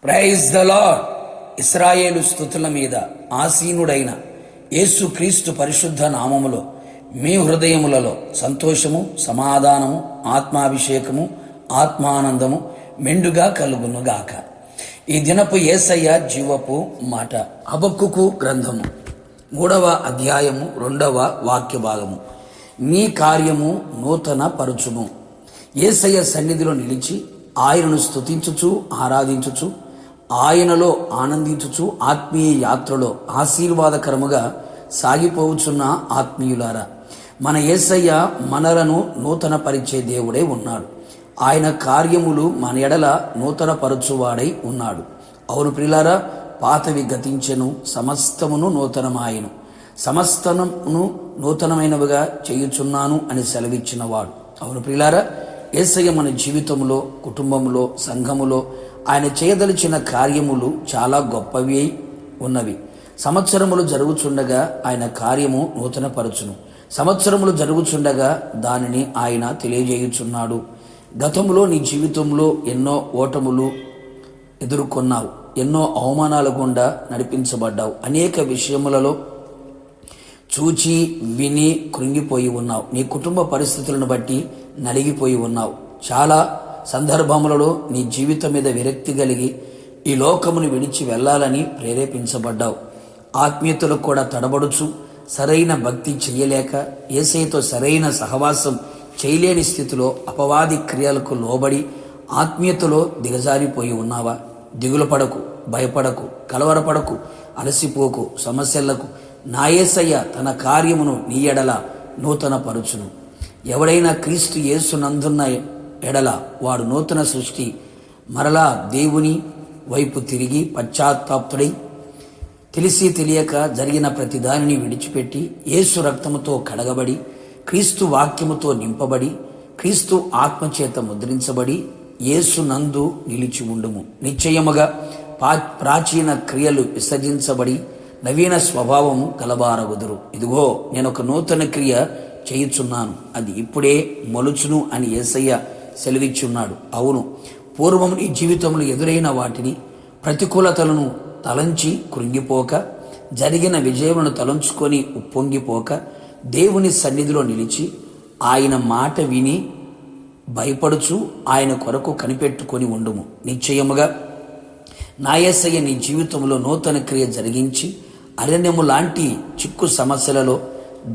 Praise the lord. ఇశ్రాయేలు స్తుతుల మీద ఆసీనుడైన యేసు క్రీస్తు పరిశుద్ధ నామములో మీ హృదయములలో సంతోషము, సమాధానము, ఆత్మాభిషేకము, ఆత్మానందము మెండుగా కలుగునుగాక. ఈ దినపు యేసయ్య జీవపు మాట. హబక్కూకు గ్రంథము 3వ అధ్యాయము 2వ వాక్య భాగము. నీ కార్యము నూతన పరుచుము. యేసయ్య సన్నిధిలో నిలిచి ఆయనను స్తుతించుచు ఆరాధించుచు ఆయనలో ఆనందించుచు ఆత్మీయ యాత్రలో ఆశీర్వాదకరముగా సాగిపోవచ్చున్న ఆత్మీయులారా, మన యేసయ్య మనలను నూతన పరిచే దేవుడే ఉన్నాడు. ఆయన కార్యములు మన ఎడల నూతన పరచువాడై ఉన్నాడు. అవును ప్రియులారా, పాతవి గతించెను, సమస్తమును నూతనమాయెను, సమస్తమును నూతనమైనవిగా చేయుచున్నాను అని సెలవిచ్చినవాడు. అవును ప్రియులారా, యేసయ్య మన జీవితంలో, కుటుంబంలో, సంఘములో ఆయన చేయదలిచిన కార్యములు చాలా గొప్పవి ఉన్నవి. సంవత్సరములు జరుగుచుండగా ఆయన కార్యము నూతనపరచును. సంవత్సరములు జరుగుచుండగా దానిని ఆయన తెలియజేయుచున్నాడు. గతంలో నీ జీవితంలో ఎన్నో ఓటములు ఎదుర్కొన్నావు, ఎన్నో అవమానాల గుండా నడిపించబడ్డావు, అనేక విషయములలో చూచి విని కృంగిపోయి ఉన్నావు, నీ కుటుంబ పరిస్థితులను బట్టి నలిగిపోయి ఉన్నావు. చాలా సందర్భములలో నీ జీవితం మీద విరక్తి కలిగి ఈ లోకమును విడిచి వెళ్ళాలని ప్రేరేపించబడ్డావు. ఆత్మీయతలు కూడా తడబడుచు సరైన భక్తి చెయ్యలేక యేసయ్యతో సరైన సహవాసం చేయలేని స్థితిలో అపవాది క్రియలకు లోబడి ఆత్మీయతలో దిగజారిపోయి ఉన్నావా? దిగులు పడకు, భయపడకు, కలవరపడకు, అలసిపోకు. సమస్యలకు నా యేసయ్య తన కార్యమును నీ ఎడల నూతన పరుచును. ఎవడైనా క్రీస్తు యేసునందున్న ఎడల వాడు నూతన సృష్టి. మరలా దేవుని వైపు తిరిగి పశ్చాత్తాపుడై తెలిసి తెలియక జరిగిన ప్రతి దానిని విడిచిపెట్టి యేసు రక్తముతో కడగబడి క్రీస్తు వాక్యముతో నింపబడి క్రీస్తు ఆత్మచేత ముద్రించబడి యేసు నందు నిలిచి ఉండుము. నిశ్చయముగా ప్రాచీన క్రియలు విసర్జించబడి నవీన స్వభావము కలబారగుదురు. ఇదిగో నేను ఒక నూతన క్రియ చేయుచున్నాను, అది ఇప్పుడే మొలుచును అని యేసయ్య సెలవిచ్చున్నాడు. అవును, పూర్వం నీ జీవితంలో ఎదురైన వాటిని, ప్రతికూలతలను తలంచి కృంగిపోక, జరిగిన విజయములను తలంచుకొని ఉప్పొంగిపోక, దేవుని సన్నిధిలో నిలిచి ఆయన మాట విని భయపడుచు ఆయన కొరకు కనిపెట్టుకొని ఉండుము. నిశ్చయముగా నా యేసయ్య నీ జీవితంలో నూతన క్రియ జరిగించి అరణ్యము లాంటి చిక్కు సమస్యలలో,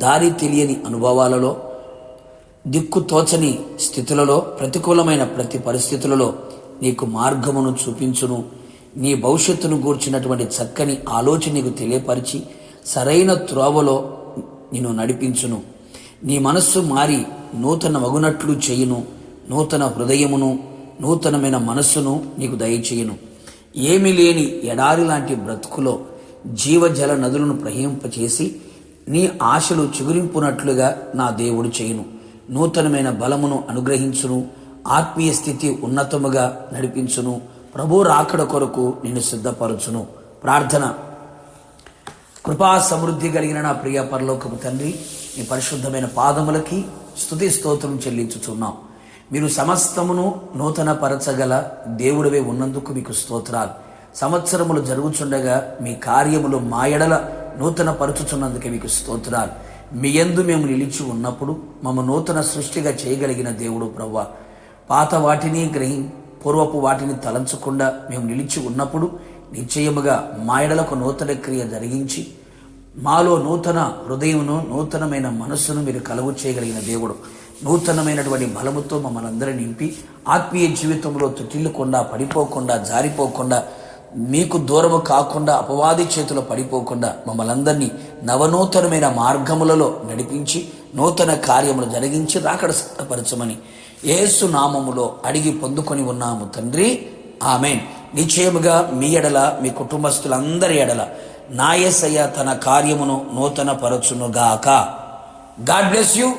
దారి తెలియని అనుభవాలలో, దిక్కు తోచని స్థితులలో, ప్రతికూలమైన ప్రతి పరిస్థితులలో నీకు మార్గమును చూపించును. నీ భవిష్యత్తును గూర్చినటువంటి చక్కని ఆలోచన నీకు తెలియపరిచి సరైన త్రోవలో నిన్ను నడిపించును. నీ మనస్సు మారి నూతన మగునట్లు చేయును. నూతన హృదయమును, నూతనమైన మనస్సును నీకు దయచేయును. ఏమీ లేని ఎడారి లాంటి బ్రతుకులో జీవజల నదులను ప్రవహింపచేసి నీ ఆశలు చిగురింపునట్లుగా నా దేవుడు చేయును. నూతనమైన బలమును అనుగ్రహించును. ఆత్మీయ స్థితి ఉన్నతముగా నడిపించును. ప్రభు రాకడ కొరకు నిన్ను సిద్ధపరచును. ప్రార్థన. కృపా సమృద్ధి కలిగిన నా ప్రియ పరలోకపు తండ్రి, మీ పరిశుద్ధమైన పాదములకి స్తుతి స్తోత్రం చెల్లించుచున్నాం. మీరు సమస్తమును నూతన పరచగల దేవుడివే ఉన్నందుకు మీకు స్తోత్రాలు. సంవత్సరములు జరుగుచుండగా మీ కార్యములు మా ఎడల నూతన పరచుచున్నందుకే మీకు స్తోత్రాలు. మీ యందు మేము నిలిచి ఉన్నప్పుడు మమ్మ నూతన సృష్టిగా చేయగలిగిన దేవుడు ప్రభువా. పాత వాటిని పూర్వపు వాటిని తలంచకుండా మేము నిలిచి ఉన్నప్పుడు నిశ్చయముగా మా ఎడలకు నూతన క్రియ జరిగించి మాలో నూతన హృదయమును, నూతనమైన మనస్సును మీరు కలుగు చేయగలిగిన దేవుడు. నూతనమైనటువంటి బలముతో మమ్మల్ని అందరినీ నింపి ఆత్మీయ జీవితంలో తుటిల్లకుండా, పడిపోకుండా, జారిపోకుండా, మీకు దూరము కాకుండా, అపవాది చేతిలో పడిపోకుండా మమ్మల్ని అందరినీ నవనూతనమైన మార్గములలో నడిపించి నూతన కార్యములు జరిగించి రాకడ సిద్ధపరచమని యేసు నామములో అడిగి పొందుకొని ఉన్నాము తండ్రి, ఆమేన్. నిశ్చయముగా మీ ఎడల, మీ కుటుంబస్తులందరి ఎడల నా యేసయ్య తన కార్యమును నూతన పరచునుగాక. God bless you.